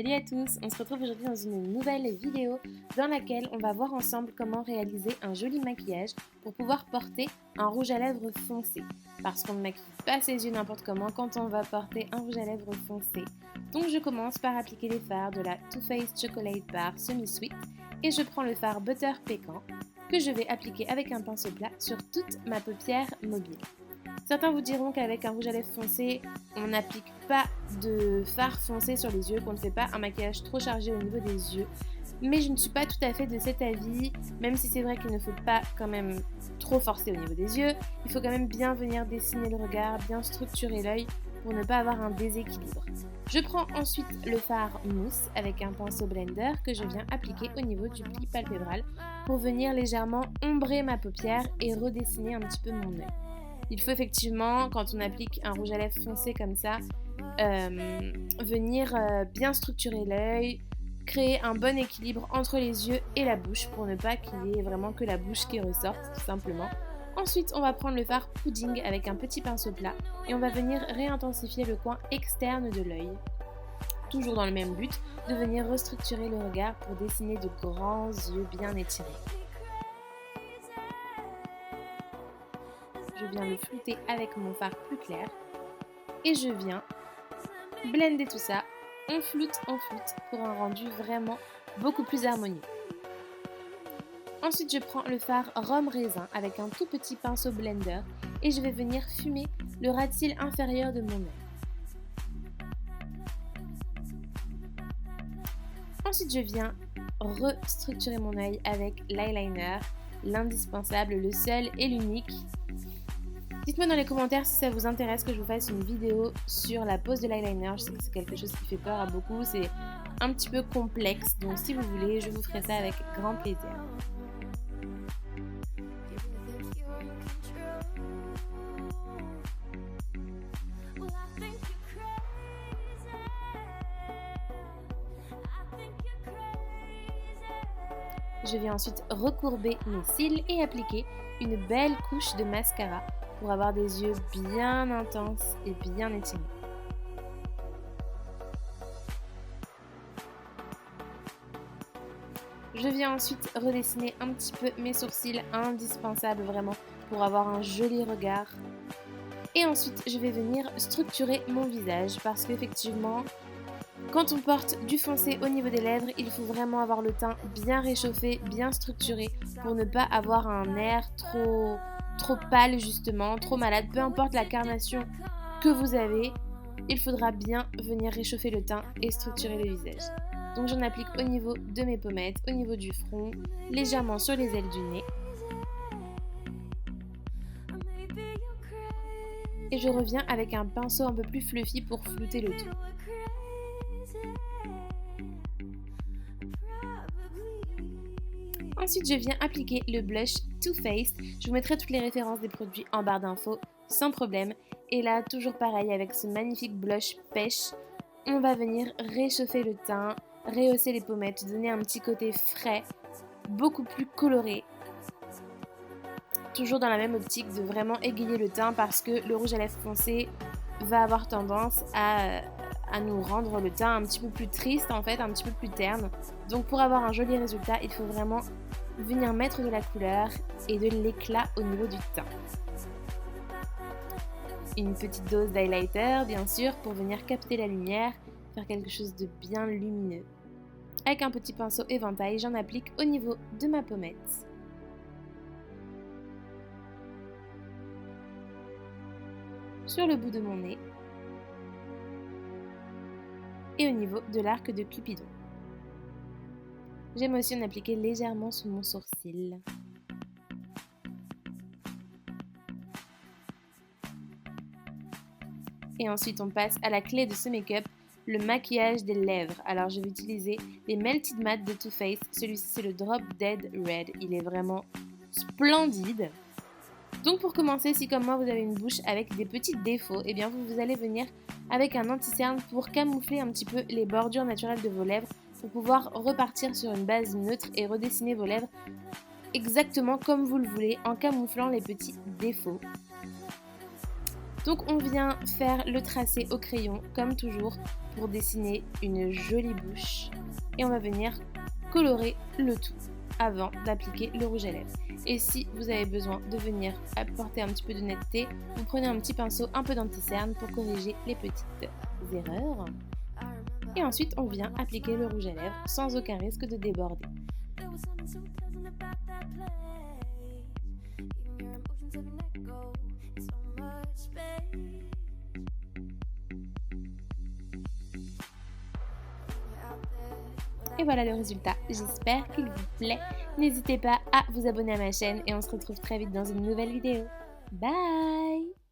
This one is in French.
Salut à tous, on se retrouve aujourd'hui dans une nouvelle vidéo dans laquelle on va voir ensemble comment réaliser un joli maquillage pour pouvoir porter un rouge à lèvres foncé. Parce qu'on ne maquille pas ses yeux n'importe comment quand on va porter un rouge à lèvres foncé. Donc je commence par appliquer les fards de la Too Faced Chocolate Bar Semi Sweet et je prends le fard Butter Pécan que je vais appliquer avec un pinceau plat sur toute ma paupière mobile. Certains vous diront qu'avec un rouge à lèvres foncé, on n'applique pas de fard foncé sur les yeux, qu'on ne fait pas un maquillage trop chargé au niveau des yeux. Mais je ne suis pas tout à fait de cet avis, même si c'est vrai qu'il ne faut pas quand même trop forcer au niveau des yeux. Il faut quand même bien venir dessiner le regard, bien structurer l'œil pour ne pas avoir un déséquilibre. Je prends ensuite le fard mousse avec un pinceau blender que je viens appliquer au niveau du pli palpébral pour venir légèrement ombrer ma paupière et redessiner un petit peu mon œil. Il faut effectivement, quand on applique un rouge à lèvres foncé comme ça, venir bien structurer l'œil, créer un bon équilibre entre les yeux et la bouche pour ne pas qu'il y ait vraiment que la bouche qui ressorte, tout simplement. Ensuite, on va prendre le fard pudding avec un petit pinceau plat et on va venir réintensifier le coin externe de l'œil. Toujours dans le même but, de venir restructurer le regard pour dessiner de grands yeux bien étirés. Je viens le flouter avec mon fard plus clair et je viens blender tout ça, on floute pour un rendu vraiment beaucoup plus harmonieux. Ensuite je prends le fard rhum raisin avec un tout petit pinceau blender et je vais venir fumer le ras de cils inférieur de mon œil. Ensuite je viens restructurer mon œil avec l'eyeliner, l'indispensable, le seul et l'unique. Dites-moi dans les commentaires si ça vous intéresse que je vous fasse une vidéo sur la pose de l'eyeliner. Je sais que c'est quelque chose qui fait peur à beaucoup, c'est un petit peu complexe, donc si vous voulez, je vous ferai ça avec grand plaisir. Je vais ensuite recourber mes cils et appliquer une belle couche de mascara pour avoir des yeux bien intenses et bien étirés. Je viens ensuite redessiner un petit peu mes sourcils, indispensables vraiment pour avoir un joli regard. Et ensuite, je vais venir structurer mon visage parce qu'effectivement, quand on porte du foncé au niveau des lèvres, il faut vraiment avoir le teint bien réchauffé, bien structuré pour ne pas avoir un air trop pâle justement, trop malade. Peu importe la carnation que vous avez, il faudra bien venir réchauffer le teint et structurer le visage. Donc j'en applique au niveau de mes pommettes, au niveau du front, légèrement sur les ailes du nez. Et je reviens avec un pinceau un peu plus fluffy pour flouter le tout. Ensuite, je viens appliquer le blush Too Faced. Je vous mettrai toutes les références des produits en barre d'infos sans problème. Et là, toujours pareil, avec ce magnifique blush pêche, on va venir réchauffer le teint, rehausser les pommettes, donner un petit côté frais, beaucoup plus coloré. Toujours dans la même optique de vraiment égayer le teint parce que le rouge à lèvres foncé va avoir tendance à nous rendre le teint un petit peu plus triste en fait, un petit peu plus terne. Donc pour avoir un joli résultat, il faut vraiment venir mettre de la couleur et de l'éclat au niveau du teint. Une petite dose d'highlighter bien sûr pour venir capter la lumière, faire quelque chose de bien lumineux. Avec un petit pinceau éventail, j'en applique au niveau de ma pommette. Sur le bout de mon nez et au niveau de l'arc de Cupidon. J'aime aussi en appliquer légèrement sous mon sourcil. Et ensuite on passe à la clé de ce make-up, le maquillage des lèvres. Alors je vais utiliser les Melted Matte de Too Faced. Celui-ci c'est le Drop Dead Red. Il est vraiment splendide. Donc pour commencer, si comme moi vous avez une bouche avec des petits défauts, eh bien vous allez venir avec un anti-cerne pour camoufler un petit peu les bordures naturelles de vos lèvres pour pouvoir repartir sur une base neutre et redessiner vos lèvres exactement comme vous le voulez en camouflant les petits défauts. Donc on vient faire le tracé au crayon comme toujours pour dessiner une jolie bouche et on va venir colorer le tout avant d'appliquer le rouge à lèvres. Et si vous avez besoin de venir apporter un petit peu de netteté, vous prenez un petit pinceau, un peu d'anti-cerne pour corriger les petites erreurs. Et ensuite on vient appliquer le rouge à lèvres sans aucun risque de déborder. Et voilà le résultat, j'espère qu'il vous plaît. N'hésitez pas à vous abonner à ma chaîne et on se retrouve très vite dans une nouvelle vidéo. Bye!